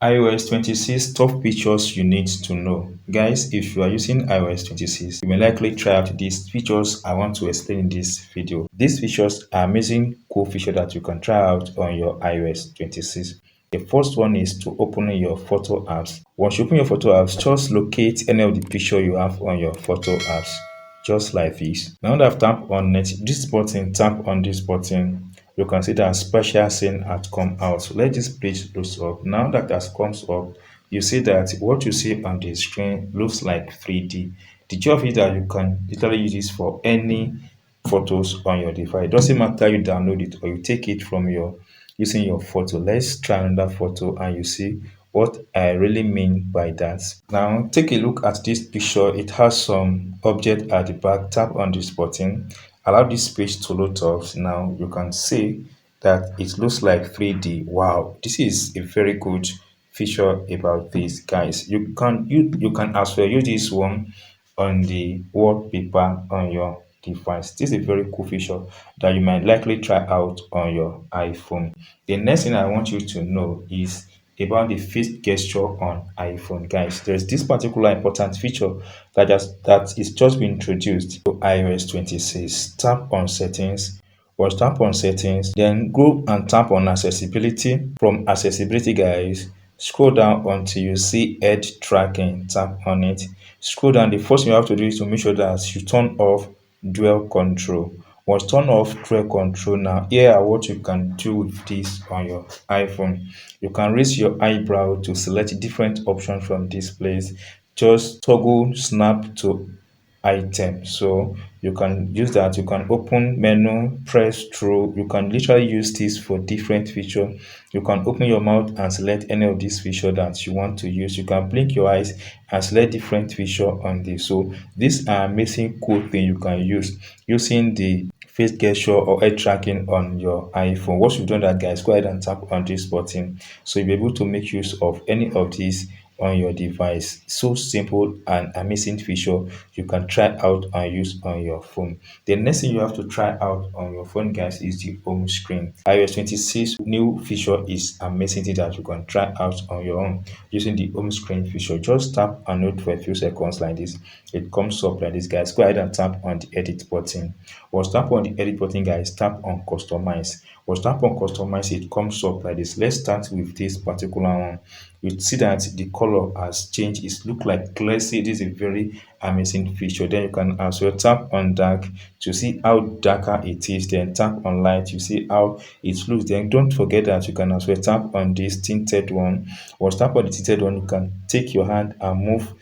iOS 26 top features you need to know. Guys, if you are using iOS 26, you may likely try out these features I want to explain in this video. These features are amazing cool features that you can try out on your iOS 26. The first one is to open your photo apps. Once you open your photo apps, just locate any of the picture you have on your photo apps, just like this. Now that I've tapped on it, this button, tap on this button, you can see that special scene has come out. So let this page load up. Now that has comes up, you see that what you see on the screen looks like 3D. The job is that you can literally use this for any photos on your device. It doesn't matter you download it or you take it from your using your photo. Let's try another photo and you see what I really mean by that. Now take a look at this picture. It has some object at the back. Tap on this button. Allow this page to load up. Now you can see that it looks like 3D. Wow, this is a very good feature about this, guys. You can as well use this one on the wallpaper on your device. This is a very cool feature that you might likely try out on your iPhone. The next thing I want you to know is about the face gesture on iPhone, guys. There's this particular important feature that is just been introduced to iOS 26. Tap on settings. Once tap on settings, then go and tap on accessibility. From accessibility, guys, scroll down until you see head tracking. Tap on it. Scroll down. The first thing you have to do is to make sure that you turn off dual control. Once turn off dual control, now here are what you can do with this on your iPhone. You can raise your eyebrow to select different options from this place. Just toggle snap to item, so you can use that. You can open menu, press through. You can literally use this for different feature. You can open your mouth and select any of these feature that you want to use. You can blink your eyes and select different feature on this. So these are amazing cool thing you can use using the face gesture or head tracking on your iPhone. Once you've done that, guys, go ahead and tap on this button so you'll be able to make use of any of these on your device. So simple and amazing feature you can try out and use on your phone. The next thing you have to try out on your phone, guys, is the home screen. iOS 26 new feature is amazing thing that you can try out on your own using the home screen feature. Just tap and wait for a few seconds like this. It comes up like this, guys. Go ahead and tap on the edit button. Once tap on the edit button, guys, tap on customize. Once tap on customize, it comes up like this. Let's start with this particular one. You see that the color has changed. It look like glassy. This is a very amazing feature. Then you can as well tap on dark to see how darker it is. Then tap on light, you see how it looks. Then don't forget that you can as well tap on this tinted one. Once tap on the tinted one, you can take your hand and move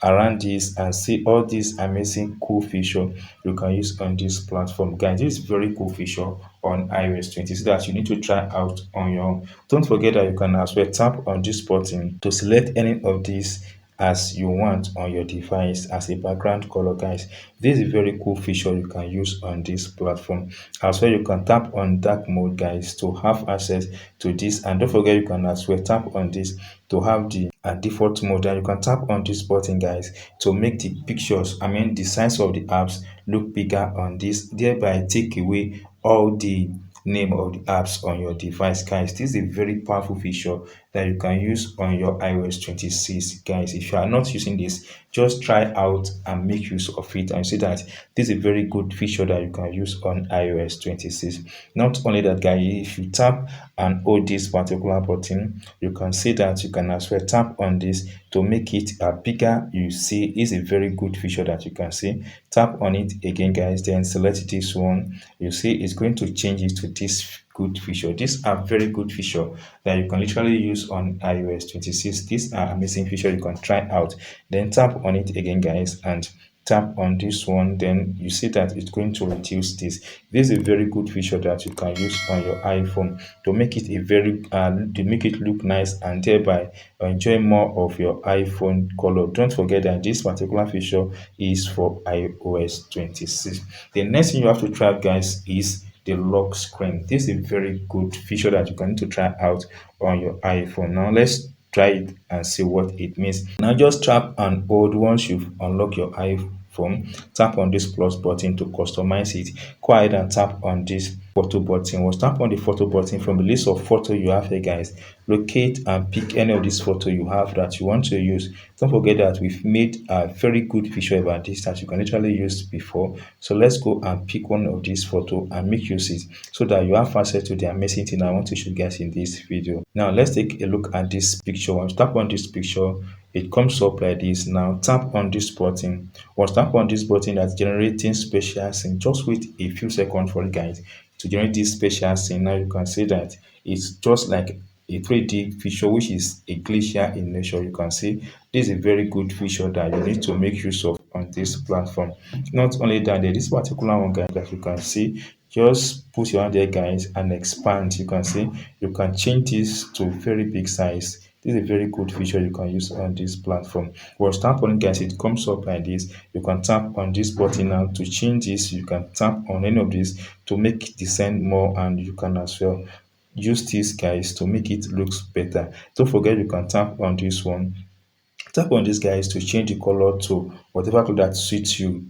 around this and see all these amazing cool feature you can use on this platform, guys. This is very cool feature on iOS 20, so that you need to try out on your own. Don't forget that you can as well tap on this button to select any of these as you want on your device as a background color, guys. This is a very cool feature you can use on this platform. As well, you can tap on dark mode, guys, to have access to this. And don't forget, you can as well tap on this to have the default mode. And you can tap on this button, guys, to make the pictures, I mean the size of the apps, look bigger on this, thereby take away all the name of the apps on your device, guys. This is a very powerful feature that you can use on your iOS 26, guys. If you are not using this, just try out and make use of it and see that this is a very good feature that you can use on iOS 26. Not only that, guys, if you tap and hold this particular button, you can see that you can as well tap on this to make it bigger. You see, it's a very good feature that you can see. Tap on it again, guys, then select this one. You see it's going to change it to this good feature. These are very good feature that you can literally use on iOS 26. These are amazing feature you can try out. Then tap on it again, guys, and tap on this one. Then you see that it's going to reduce this. This is a very good feature that you can use on your iPhone to make it a very to make it look nice and thereby enjoy more of your iPhone color. Don't forget that this particular feature is for iOS 26. The next thing you have to try, guys, is the lock screen. This is a very good feature that you can need to try out on your iPhone. Now let's try it and see what it means. Now just tap and hold once you've unlocked your iPhone phone, tap on this plus button to customize it. Go ahead and tap on this photo button. Once tap on the photo button, from the list of photo you have here, guys, locate and pick any of these photo you have that you want to use. Don't forget that we've made a very good feature about this that you can literally use before. So let's go and pick one of these photo and make use it so that you have access to the amazing thing I want to show you guys in this video. Now let's take a look at this picture. Once tap on this picture, it comes up like this. Now tap on this button. Once tap on this button that's generating special scene, just wait a few seconds for it, guys, to generate this special scene. Now you can see that it's just like a 3D feature, which is a glacier in nature. You can see this is a very good feature that you need to make use of on this platform. Not only that, there is this particular one, guys, that you can see, just put your hand there, guys, and expand. You can see you can change this to very big size. This is a very good feature you can use on this platform. Once tap on it, guys, it comes up like this. You can tap on this button now to change this. You can tap on any of this to make the scene more, and you can as well use this, guys, to make it looks better. Don't forget you can tap on this one. Tap on this, guys, to change the color to whatever color that suits you.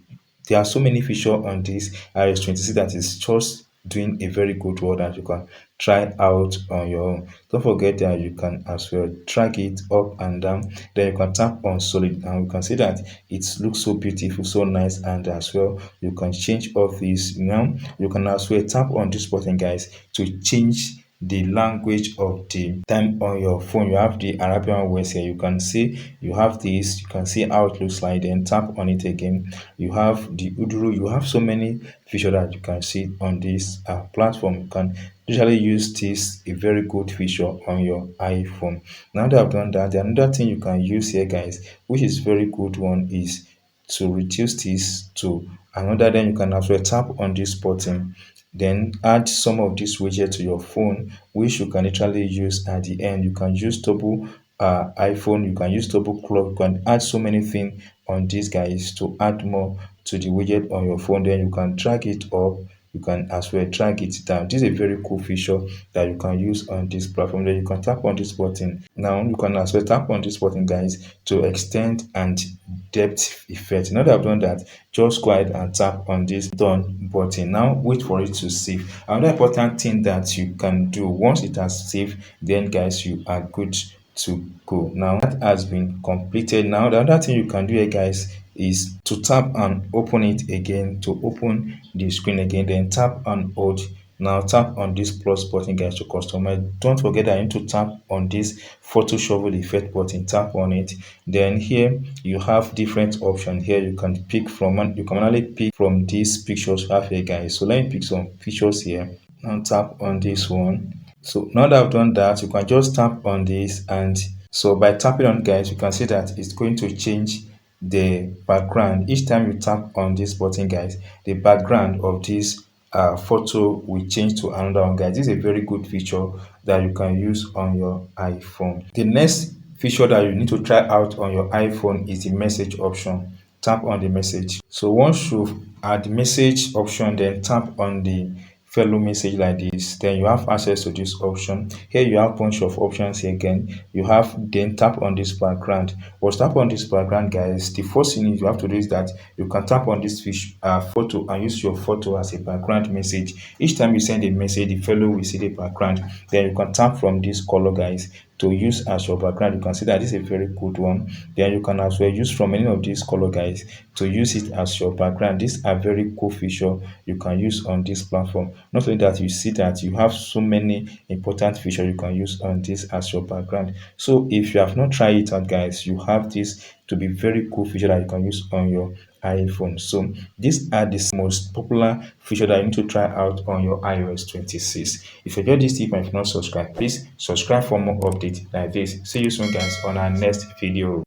There are so many features on this iOS 26 that is just doing a very good work that you can try out on your own. Don't forget that you can as well drag it up and down. Then you can tap on solid and you can see that it looks so beautiful, so nice, and as well you can change all these. Now you can as well tap on this button, guys, to change the language of the time on your phone. You have the Arabian words here. You can see you have this, you can see how it looks like. Then tap on it again. You have the Uduru. You have so many features that you can see on this platform. You can usually use this, a very good feature on your iPhone. Now that I've done that, the another thing you can use here, guys, which is very good one, is to reduce this to another. Then you can also tap on this button, then add some of this widget to your phone, which you can literally use at the end. You can use double iPhone, you can use double clock, you can add so many things on this, guys, to add more to the widget on your phone. Then you can drag it up, you can as well drag it down. This is a very cool feature that you can use on this platform. Then you can tap on this button. Now you can as well tap on this button, guys, to extend and depth effect. Now that I've done that, just go ahead and tap on this done button. Now wait for it to save. Another important thing that you can do once it has saved, then, guys, you are good to go. Now that has been completed. Now the other thing you can do here, guys, is to tap and open it again, to open the screen again, then tap and hold. Now tap on this plus button, guys, to customize. Don't forget that you need to tap on this photo shovel effect button. Tap on it. Then here you have different options. Here you can pick from, and you can only pick from these pictures you have here, guys. So let me pick some pictures here. Now tap on this one. So now that I've done that, you can just tap on this, and so by tapping on, guys, you can see that it's going to change the background. Each time you tap on this button, guys, the background of this photo will change to another one, guys. This is a very good feature that you can use on your iPhone. The next feature that you need to try out on your iPhone is the message option. Tap on the message. So once you add the message option, then tap on the fellow message like this, then you have access to this option. Here you have bunch of options here again. You have, then tap on this background. Once tap on this background, guys, the first thing you have to do is that you can tap on this photo and use your photo as a background message. Each time you send a message, the fellow will see the background. Then you can tap from this color, guys, to use as your background. You can see that this is a very good one. Then you can as well use from any of these color, guys, to use it as your background. These are very cool feature you can use on this platform. Not only that, you see that you have so many important features you can use on this as your background. So if you have not tried it out, guys, you have this to be very cool feature that you can use on your iPhone. So these are the most popular feature that you need to try out on your iOS 26. If you enjoyed this tip and if not subscribed, please subscribe for more updates like this. See you soon, guys, on our next video.